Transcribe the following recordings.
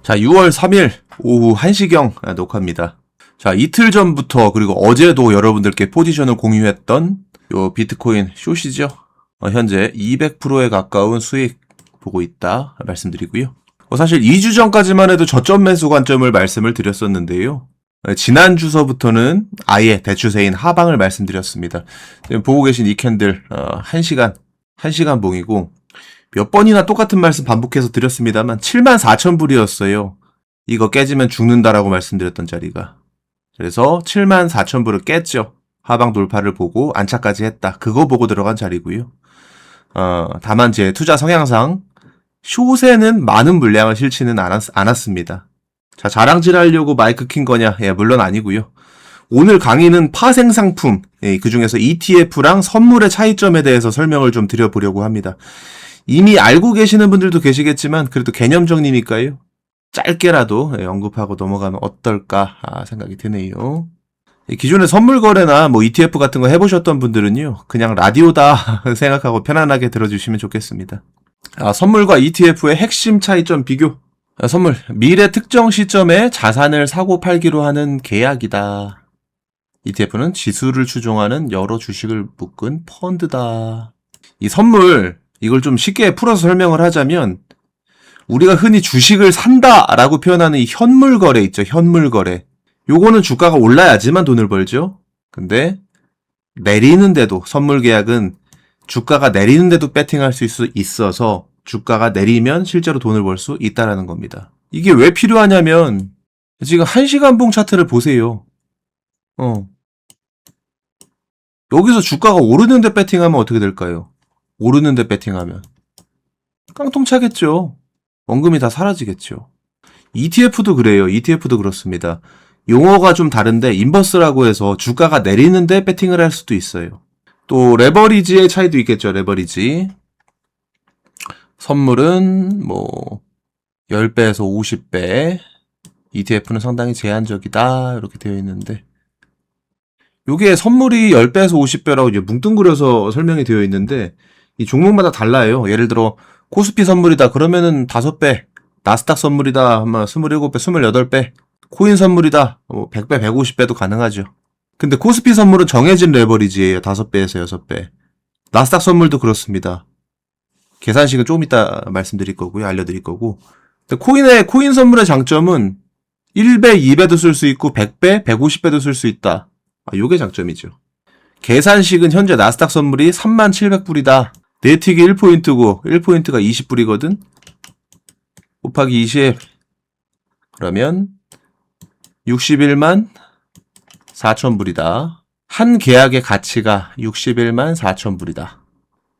자, 6월 3일 오후 1시경 녹화입니다. 자, 이틀 전부터 그리고 어제도 여러분들께 포지션을 공유했던 요 비트코인 숏이죠. 현재 200%에 가까운 수익 보고 있다 말씀드리고요. 사실 2주 전까지만 해도 저점 매수 관점을 말씀을 드렸었는데요. 지난 주서부터는 아예 대추세인 하방을 말씀드렸습니다. 보고 계신 이 캔들 1시간 봉이고 몇 번이나 똑같은 말씀 반복해서 드렸습니다만 74,000불이었어요. 이거 깨지면 죽는다라고 말씀드렸던 자리가. 그래서 74,000불을 깼죠. 하방 돌파를 보고 안착까지 했다. 그거 보고 들어간 자리고요. 다만 제 투자 성향상 숏에는 많은 물량을 실지는 않았습니다. 자, 자랑질 하려고 마이크 킨 거냐? 예, 물론 아니고요. 오늘 강의는 파생 상품, 그 중에서 ETF랑 선물의 차이점에 대해서 설명을 좀 드려보려고 합니다. 이미 알고 계시는 분들도 계시겠지만 그래도 개념 정리니까요. 짧게라도 언급하고 넘어가면 어떨까 생각이 드네요. 기존에 선물 거래나 뭐 ETF 같은 거 해보셨던 분들은요. 그냥 라디오다 생각하고 편안하게 들어주시면 좋겠습니다. 선물과 ETF의 핵심 차이점 비교. 선물, 미래 특정 시점에 자산을 사고 팔기로 하는 계약이다. ETF는 지수를 추종하는 여러 주식을 묶은 펀드다. 이 선물, 이걸 좀 쉽게 풀어서 설명을 하자면 우리가 흔히 주식을 산다라고 표현하는 이 현물 거래 있죠. 현물 거래. 요거는 주가가 올라야지만 돈을 벌죠. 근데 내리는데도 선물 계약은 주가가 내리는데도 배팅할 수 있어서 주가가 내리면 실제로 돈을 벌 수 있다라는 겁니다. 이게 왜 필요하냐면 지금 1시간 봉 차트를 보세요. 여기서 주가가 오르는데 배팅하면 어떻게 될까요? 오르는데 배팅하면 깡통 차겠죠. 원금이 다 사라지겠죠. ETF도 그래요. ETF도 그렇습니다. 용어가 좀 다른데 인버스라고 해서 주가가 내리는데 배팅을 할 수도 있어요. 또 레버리지의 차이도 있겠죠. 레버리지. 선물은 뭐 10배에서 50배, ETF는 상당히 제한적이다 이렇게 되어 있는데 요게 선물이 10배에서 50배라고 이제 뭉뚱그려서 설명이 되어 있는데 이 종목마다 달라요. 예를 들어 코스피 선물이다 그러면은 5배, 나스닥 선물이다 하면 27배, 28배, 코인 선물이다 100배, 150배도 가능하죠. 근데 코스피 선물은 정해진 레버리지예요. 5배에서 6배. 나스닥 선물도 그렇습니다. 계산식은 조금 이따 말씀드릴 거고요. 알려드릴 거고. 근데 코인 선물의 장점은 1배, 2배도 쓸 수 있고 100배, 150배도 쓸 수 있다. 요게 장점이죠. 계산식은 현재 나스닥 선물이 37,000불이다. 네틱이 1포인트고 1포인트가 20불이거든. 곱하기 20 그러면 61만 4천불이다. 한 계약의 가치가 61만 4천불이다.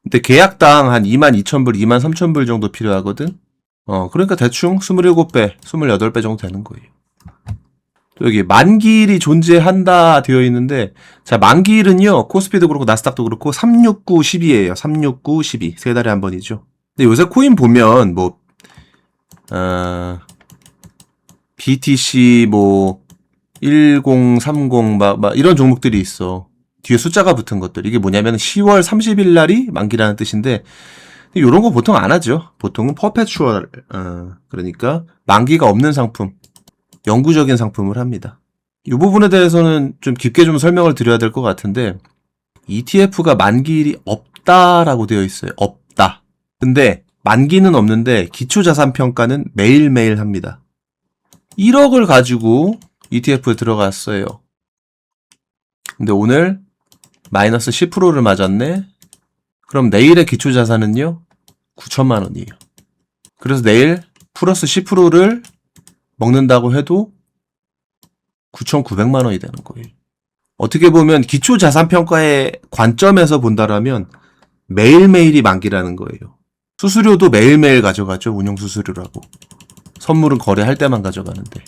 근데 계약당 한 22,000불, 23,000불 정도 필요하거든. 그러니까 대충 27배, 28배 정도 되는 거예요. 또 여기 만기일이 존재한다 되어 있는데, 자, 만기일은요, 코스피도 그렇고 나스닥도 그렇고 369, 10이에요. 369, 12. 세 달에 한 번이죠. 근데 요새 코인 보면 BTC 1030 막 이런 종목들이 있어. 뒤에 숫자가 붙은 것들. 이게 뭐냐면 10월 30일 날이 만기라는 뜻인데 이런 거 보통 안 하죠. 보통은 퍼페추얼 그러니까 만기가 없는 상품, 영구적인 상품을 합니다. 이 부분에 대해서는 좀 깊게 좀 설명을 드려야 될 것 같은데 ETF가 만기일이 없다라고 되어 있어요. 없다. 근데 만기는 없는데 기초자산평가는 매일매일 합니다. 1억을 가지고 ETF에 들어갔어요. 근데 오늘 마이너스 10%를 맞았네. 그럼 내일의 기초자산은요? 9천만 원이에요. 그래서 내일 플러스 10%를 먹는다고 해도 9,900만 원이 되는 거예요. 어떻게 보면 기초자산평가의 관점에서 본다라면 매일매일이 만기라는 거예요. 수수료도 매일매일 가져가죠. 운용수수료라고. 선물은 거래할 때만 가져가는데.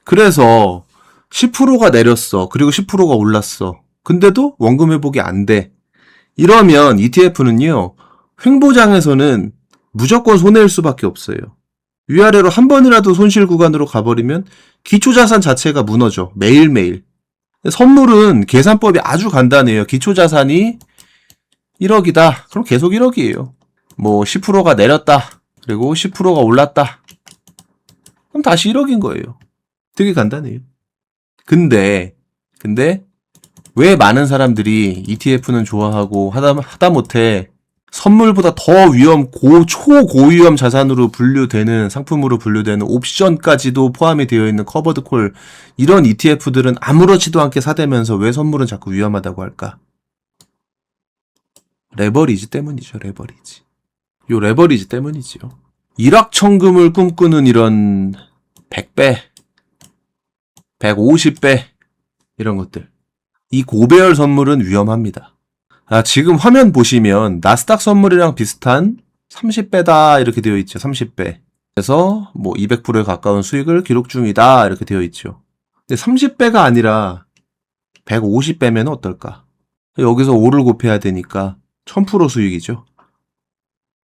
그래서 10%가 내렸어. 그리고 10%가 올랐어. 근데도 원금 회복이 안 돼. 이러면 ETF는요. 횡보장에서는 무조건 손해일 수밖에 없어요. 위아래로 한 번이라도 손실 구간으로 가버리면 기초자산 자체가 무너져. 매일매일. 선물은 계산법이 아주 간단해요. 기초자산이 1억이다. 그럼 계속 1억이에요. 10%가 내렸다. 그리고 10%가 올랐다. 그럼 다시 1억인 거예요. 되게 간단해요. 근데 왜 많은 사람들이 ETF는 좋아하고 하다못해 선물보다 더 초고위험 자산으로 분류되는 상품으로 분류되는 옵션까지도 포함이 되어 있는 커버드 콜 이런 ETF들은 아무렇지도 않게 사대면서 왜 선물은 자꾸 위험하다고 할까? 레버리지 때문이죠. 레버리지. 요 레버리지 때문이지요. 일확천금을 꿈꾸는 이런 100배, 150배 이런 것들. 이 고배열 선물은 위험합니다. 지금 화면 보시면 나스닥 선물이랑 비슷한 30배다 이렇게 되어 있죠. 30배. 그래서 뭐 200%에 가까운 수익을 기록 중이다 이렇게 되어 있죠. 근데 30배가 아니라 150배면 어떨까? 여기서 5를 곱해야 되니까 1000% 수익이죠.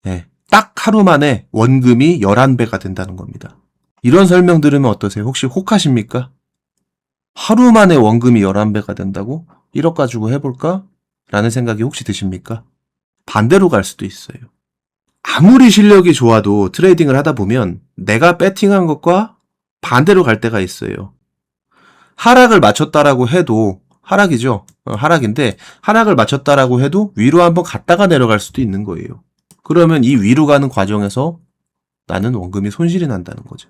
네. 딱 하루 만에 원금이 11배가 된다는 겁니다. 이런 설명 들으면 어떠세요? 혹시 혹하십니까? 하루 만에 원금이 11배가 된다고? 1억 가지고 해볼까? 라는 생각이 혹시 드십니까? 반대로 갈 수도 있어요. 아무리 실력이 좋아도 트레이딩을 하다 보면 내가 배팅한 것과 반대로 갈 때가 있어요. 하락을 맞췄다라고 해도 하락이죠. 하락인데 하락을 맞췄다라고 해도 위로 한번 갔다가 내려갈 수도 있는 거예요. 그러면 이 위로 가는 과정에서 나는 원금이 손실이 난다는 거죠.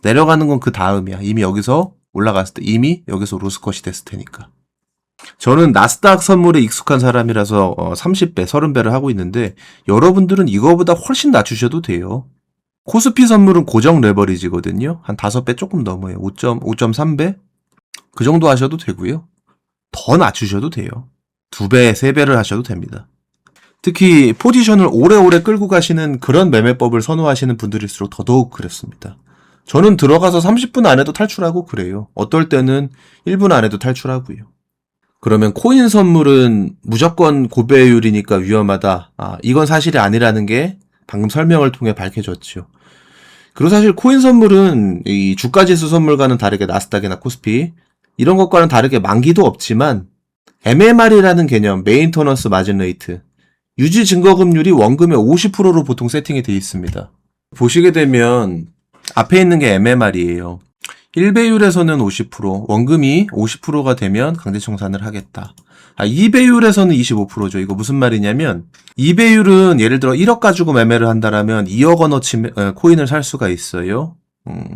내려가는 건 그 다음이야. 이미 여기서 올라갔을 때 이미 여기서 로스컷이 됐을 테니까. 저는 나스닥 선물에 익숙한 사람이라서 30배, 30배를 하고 있는데 여러분들은 이거보다 훨씬 낮추셔도 돼요. 코스피 선물은 고정 레버리지거든요. 한 5배 조금 넘어요. 5.3배? 그 정도 하셔도 되고요. 더 낮추셔도 돼요. 2배, 3배를 하셔도 됩니다. 특히 포지션을 오래오래 끌고 가시는 그런 매매법을 선호하시는 분들일수록 더더욱 그렇습니다. 저는 들어가서 30분 안에도 탈출하고 그래요. 어떨 때는 1분 안에도 탈출하고요. 그러면 코인 선물은 무조건 고배율이니까 위험하다. 이건 사실이 아니라는 게 방금 설명을 통해 밝혀졌죠. 그리고 사실 코인 선물은 이 주가지수 선물과는 다르게 나스닥이나 코스피 이런 것과는 다르게 만기도 없지만 MMR이라는 개념, 메인터넌스 마진 레이트, 유지 증거금률이 원금의 50%로 보통 세팅이 되어 있습니다. 보시게 되면 앞에 있는 게 MMR이에요. 1배율에서는 50%, 원금이 50%가 되면 강제청산을 하겠다. 2배율에서는 25%죠. 이거 무슨 말이냐면 2배율은 예를 들어 1억 가지고 매매를 한다라면 2억 원어치 코인을 살 수가 있어요.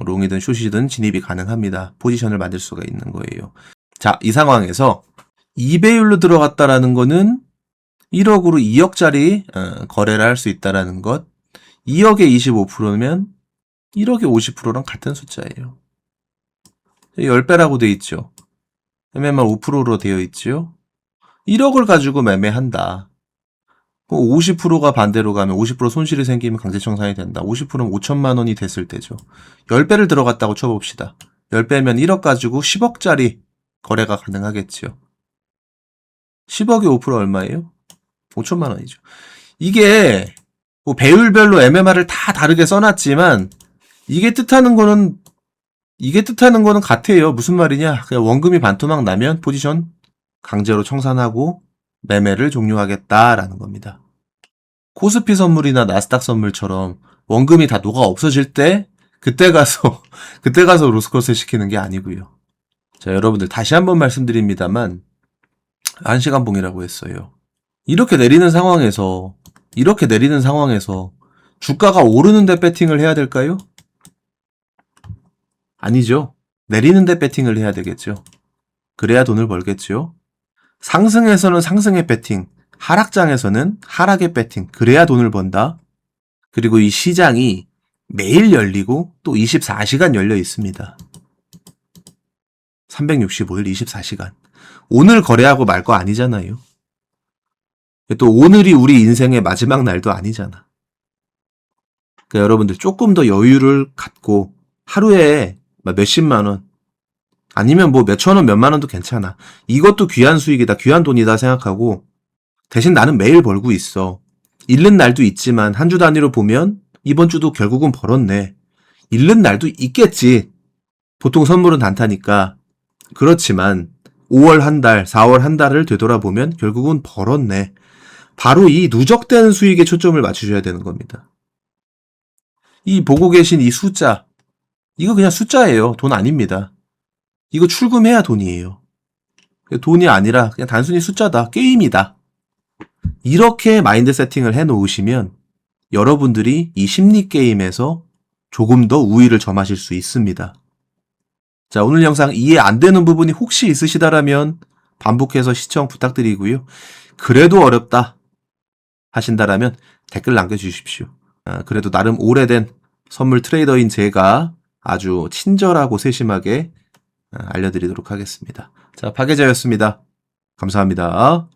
롱이든 숏이든 진입이 가능합니다. 포지션을 만들 수가 있는 거예요. 자, 이 상황에서 2배율로 들어갔다라는 거는 1억으로 2억짜리 거래를 할 수 있다라는 것. 2억에 25%면 1억에 50%랑 같은 숫자예요. 10배라고 되어 있죠. MMR 5%로 되어 있죠. 1억을 가지고 매매한다. 50%가 반대로 가면 50% 손실이 생기면 강제청산이 된다. 50%는 5천만 원이 됐을 때죠. 10배를 들어갔다고 쳐봅시다. 10배면 1억 가지고 10억짜리 거래가 가능하겠죠. 10억에 5% 얼마예요? 5천만 원이죠. 이게 뭐 배율별로 MMR을 다 다르게 써놨지만 이게 뜻하는 거는 같아요. 무슨 말이냐? 그냥 원금이 반토막 나면 포지션 강제로 청산하고 매매를 종료하겠다라는 겁니다. 코스피 선물이나 나스닥 선물처럼 원금이 다 녹아 없어질 때 그때 가서 로스컷을 시키는 게 아니고요. 자, 여러분들 다시 한번 말씀드립니다만 1시간 봉이라고 했어요. 이렇게 내리는 상황에서 주가가 오르는데 배팅을 해야 될까요? 아니죠. 내리는데 배팅을 해야 되겠죠. 그래야 돈을 벌겠죠. 상승에서는 상승의 배팅, 하락장에서는 하락의 배팅, 그래야 돈을 번다. 그리고 이 시장이 매일 열리고 또 24시간 열려 있습니다. 365일 24시간. 오늘 거래하고 말 거 아니잖아요. 또 오늘이 우리 인생의 마지막 날도 아니잖아. 그러니까 여러분들 조금 더 여유를 갖고 하루에 몇십만 원, 아니면 뭐 몇천 원, 몇만 원도 괜찮아. 이것도 귀한 수익이다, 귀한 돈이다 생각하고 대신 나는 매일 벌고 있어. 잃는 날도 있지만 한 주 단위로 보면 이번 주도 결국은 벌었네. 잃는 날도 있겠지. 보통 선물은 단타니까. 그렇지만 5월 한 달, 4월 한 달을 되돌아보면 결국은 벌었네. 바로 이 누적된 수익에 초점을 맞추셔야 되는 겁니다. 이 보고 계신 이 숫자, 이거 그냥 숫자예요. 돈 아닙니다. 이거 출금해야 돈이에요. 돈이 아니라 그냥 단순히 숫자다. 게임이다. 이렇게 마인드 세팅을 해 놓으시면 여러분들이 이 심리 게임에서 조금 더 우위를 점하실 수 있습니다. 자, 오늘 영상 이해 안 되는 부분이 혹시 있으시다라면 반복해서 시청 부탁드리고요. 그래도 어렵다 하신다라면 댓글 남겨주십시오. 그래도 나름 오래된 선물 트레이더인 제가 아주 친절하고 세심하게 알려드리도록 하겠습니다. 자, 박예자였습니다. 감사합니다.